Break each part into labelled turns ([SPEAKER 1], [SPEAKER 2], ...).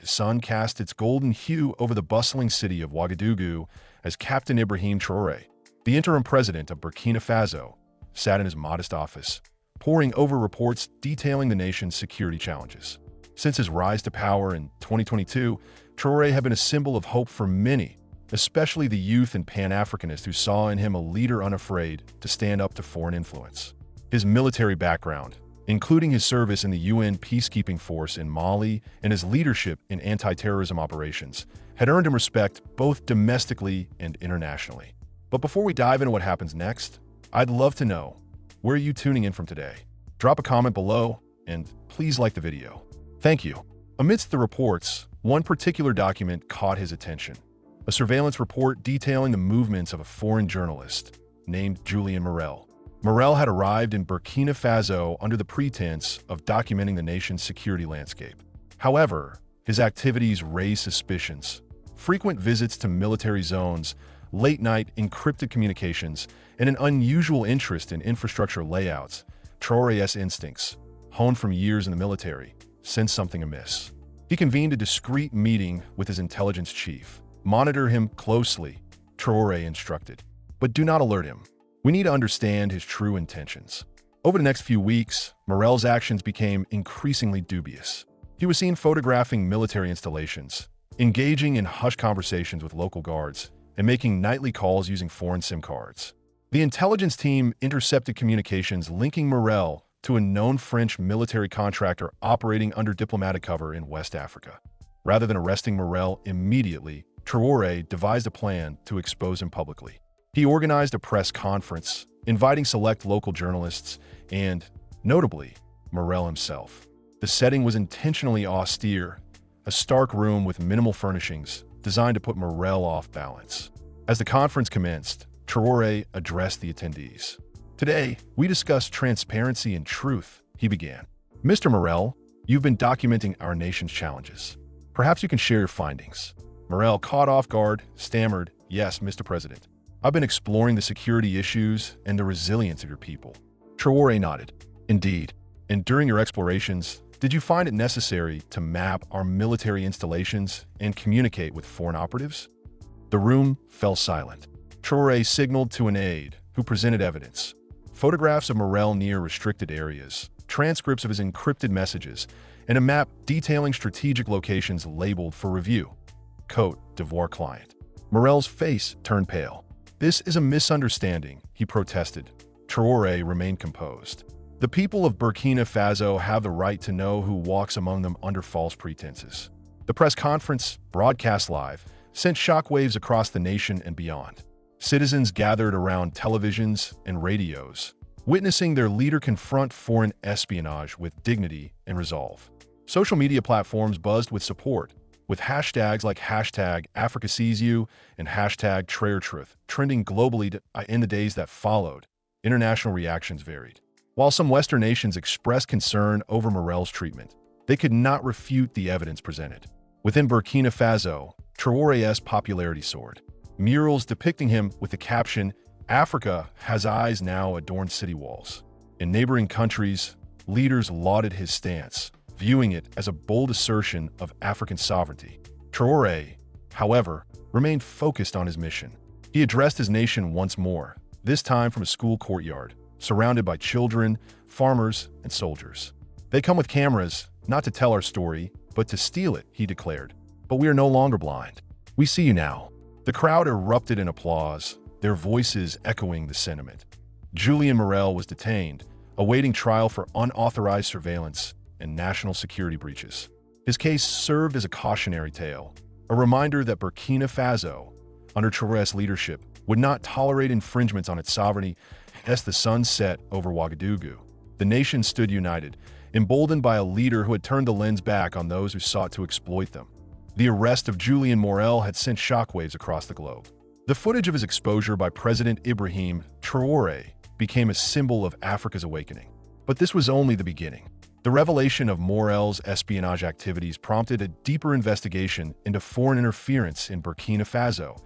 [SPEAKER 1] sun cast its golden hue over the bustling city of Ouagadougou as Captain Ibrahim Traore, the interim president of Burkina Faso, sat in his modest office, poring over reports detailing the nation's security challenges. Since his rise to power in 2022, Traore had been a symbol of hope for many, especially the youth and Pan-Africanists who saw in him a leader unafraid to stand up to foreign influence. His military background, including his service in the UN peacekeeping force in Mali and his leadership in anti-terrorism operations, had earned him respect both domestically and internationally. But before we dive into what happens next, I'd love to know, where are you tuning in from today? Drop a comment below, and please like the video. Thank you. Amidst the reports, one particular document caught his attention. A surveillance report detailing the movements of a foreign journalist named Julien Morel. Morel had arrived in Burkina Faso under the pretense of documenting the nation's security landscape. However, his activities raised suspicions. Frequent visits to military zones, late-night encrypted communications, and an unusual interest in infrastructure layouts. Traore's instincts, honed from years in the military, sensed something amiss. He convened a discreet meeting with his intelligence chief. Monitor him closely, Traore instructed, but do not alert him. We need to understand his true intentions. Over the next few weeks, Morel's actions became increasingly dubious. He was seen photographing military installations, engaging in hushed conversations with local guards, and making nightly calls using foreign SIM cards. The intelligence team intercepted communications linking Morel to a known French military contractor operating under diplomatic cover in West Africa. Rather than arresting Morel immediately, Traore devised a plan to expose him publicly. He organized a press conference, inviting select local journalists and, notably, Morel himself. The setting was intentionally austere, a stark room with minimal furnishings designed to put Morel off balance. As the conference commenced, Traore addressed the attendees. "Today, we discuss transparency and truth," he began. "Mr. Morel, you've been documenting our nation's challenges. Perhaps you can share your findings." Morel, caught off guard, stammered, "Yes, Mr. President. I've been exploring the security issues and the resilience of your people." Traore nodded. "Indeed. And during your explorations, did you find it necessary to map our military installations and communicate with foreign operatives?" The room fell silent. Traore signaled to an aide, who presented evidence. Photographs of Morel near restricted areas, transcripts of his encrypted messages, and a map detailing strategic locations labeled for review. Côte d'Ivoire client. Morel's face turned pale. "This is a misunderstanding," he protested. Traore remained composed. "The people of Burkina Faso have the right to know who walks among them under false pretenses." The press conference, broadcast live, sent shockwaves across the nation and beyond. Citizens gathered around televisions and radios, witnessing their leader confront foreign espionage with dignity and resolve. Social media platforms buzzed with support, with hashtags like #AfricaSeesYou and #TraoreTruth trending globally in the days that followed. International reactions varied. While some Western nations expressed concern over Morel's treatment, they could not refute the evidence presented. Within Burkina Faso, Traore's popularity soared. Murals depicting him with the caption, "Africa has eyes," now adorned city walls. In neighboring countries, leaders lauded his stance, viewing it as a bold assertion of African sovereignty. Traore, however, remained focused on his mission. He addressed his nation once more, this time from a school courtyard, surrounded by children, farmers, and soldiers. "They come with cameras, not to tell our story, but to steal it," he declared. "But we are no longer blind. We see you now." The crowd erupted in applause, their voices echoing the sentiment. Julien Morel was detained, awaiting trial for unauthorized surveillance and national security breaches. His case served as a cautionary tale, a reminder that Burkina Faso, under Traore's leadership, would not tolerate infringements on its sovereignty as the sun set over Ouagadougou. The nation stood united, emboldened by a leader who had turned the lens back on those who sought to exploit them. The arrest of Julien Morel had sent shockwaves across the globe. The footage of his exposure by President Ibrahim Traore became a symbol of Africa's awakening. But this was only the beginning. The revelation of Morel's espionage activities prompted a deeper investigation into foreign interference in Burkina Faso.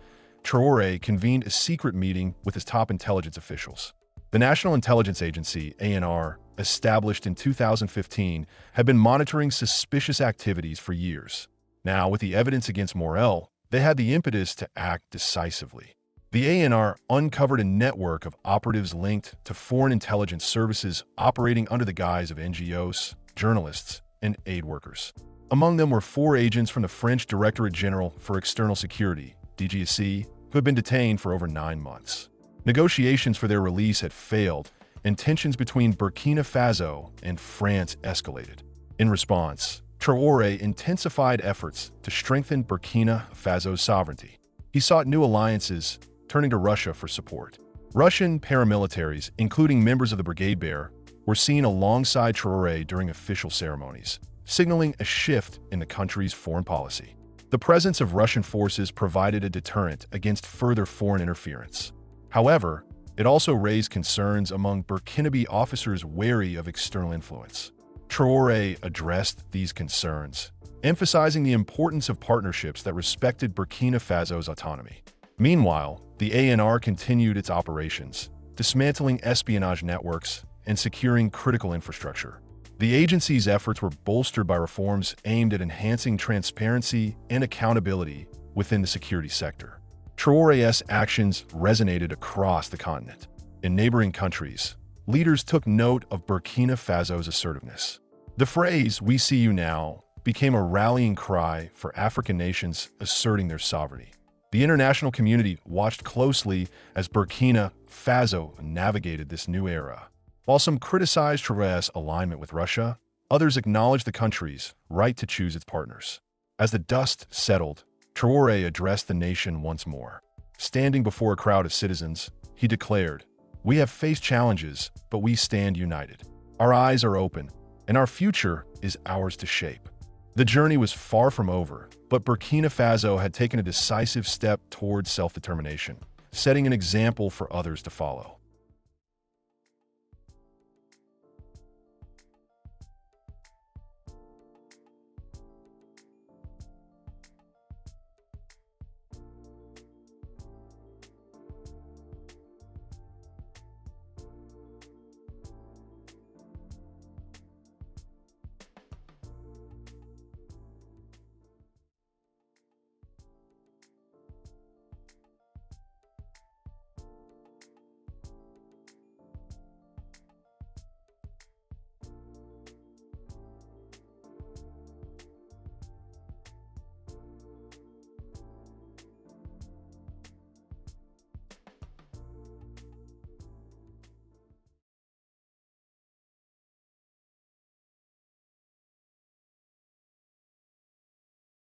[SPEAKER 1] Traore convened a secret meeting with his top intelligence officials. The National Intelligence Agency, ANR, established in 2015, had been monitoring suspicious activities for years. Now, with the evidence against Morel, they had the impetus to act decisively. The ANR uncovered a network of operatives linked to foreign intelligence services operating under the guise of NGOs, journalists, and aid workers. Among them were 4 agents from the French Directorate General for External Security, DGSE, who had been detained for over 9 months. Negotiations for their release had failed, and tensions between Burkina Faso and France escalated. In response, Traore intensified efforts to strengthen Burkina Faso's sovereignty. He sought new alliances, turning to Russia for support. Russian paramilitaries, including members of the Brigade Bear, were seen alongside Traore during official ceremonies, signaling a shift in the country's foreign policy. The presence of Russian forces provided a deterrent against further foreign interference. However, it also raised concerns among Burkinabe officers wary of external influence. Traore addressed these concerns, emphasizing the importance of partnerships that respected Burkina Faso's autonomy. Meanwhile, the ANR continued its operations, dismantling espionage networks and securing critical infrastructure. The agency's efforts were bolstered by reforms aimed at enhancing transparency and accountability within the security sector. Traore's actions resonated across the continent. In neighboring countries, leaders took note of Burkina Faso's assertiveness. The phrase, "We see you now," became a rallying cry for African nations asserting their sovereignty. The international community watched closely as Burkina Faso navigated this new era. While some criticized Traore's alignment with Russia, others acknowledged the country's right to choose its partners. As the dust settled, Traore addressed the nation once more. Standing before a crowd of citizens, he declared, "We have faced challenges, but we stand united. Our eyes are open, and our future is ours to shape." The journey was far from over, but Burkina Faso had taken a decisive step towards self-determination, setting an example for others to follow.